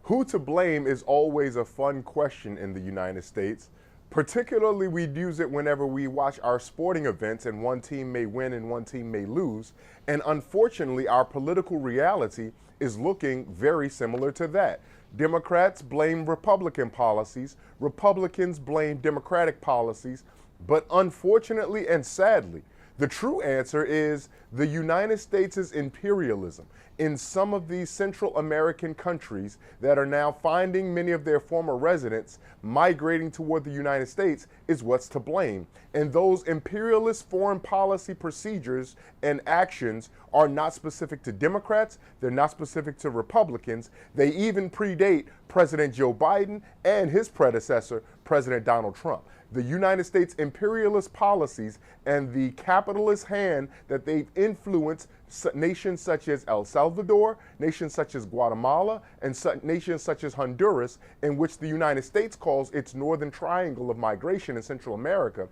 Who to blame is always a fun question in the United States. Particularly, we use it whenever we watch our sporting events and one team may win and one team may lose. And unfortunately, our political reality is looking very similar to that. Democrats blame Republican policies, Republicans blame Democratic policies, but unfortunately and sadly, the true answer is the United States' imperialism in some of these Central American countries that are now finding many of their former residents migrating toward the United States is what's to blame. And those imperialist foreign policy procedures and actions are not specific to Democrats, they're not specific to Republicans. They even predate President Joe Biden and his predecessor, President Donald Trump. The United States imperialist policies and the capitalist hand that they've influenced nations such as El Salvador, nations such as Guatemala, and nations such as Honduras, in which the United States calls its northern triangle of migration in Central America.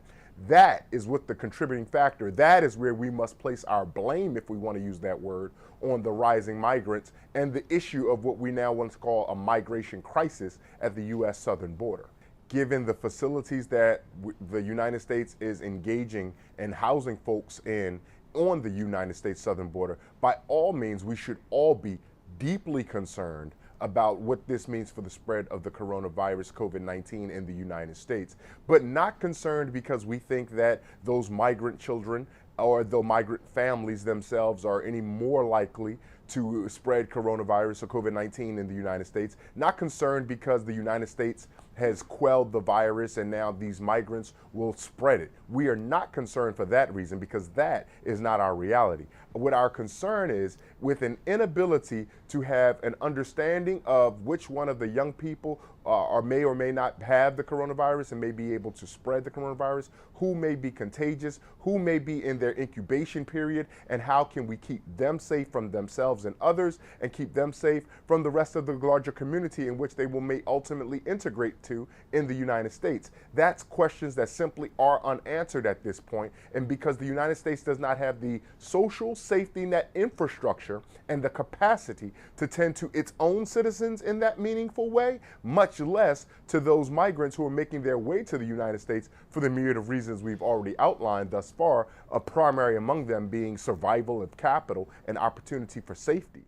That is what the contributing factor, that is where we must place our blame, if we want to use that word, on the rising migrants and the issue of what we now want to call a migration crisis at the U.S. southern border. Given the facilities that the United States is engaging and housing folks in on the United States southern border, by all means, we should all be deeply concerned about what this means for the spread of the coronavirus, COVID-19, in the United States, but not concerned because we think that those migrant children or the migrant families themselves are any more likely to spread coronavirus or COVID-19 in the United States. Not concerned because the United States has quelled the virus and now these migrants will spread it. We are not concerned for that reason because that is not our reality. What our concern is with an inability to have an understanding of which one of the young people may or may not have the coronavirus and may be able to spread the coronavirus, who may be contagious, who may be in their incubation period, and how can we keep them safe from themselves and others and keep them safe from the rest of the larger community in which they may ultimately integrate to in the United States. That's questions that simply are unanswered at this point, and because the United States does not have the social safety net infrastructure and the capacity to tend to its own citizens in that meaningful way, much less to those migrants who are making their way to the United States for the myriad of reasons we've already outlined thus far, a primary among them being survival of capital and opportunity for safety.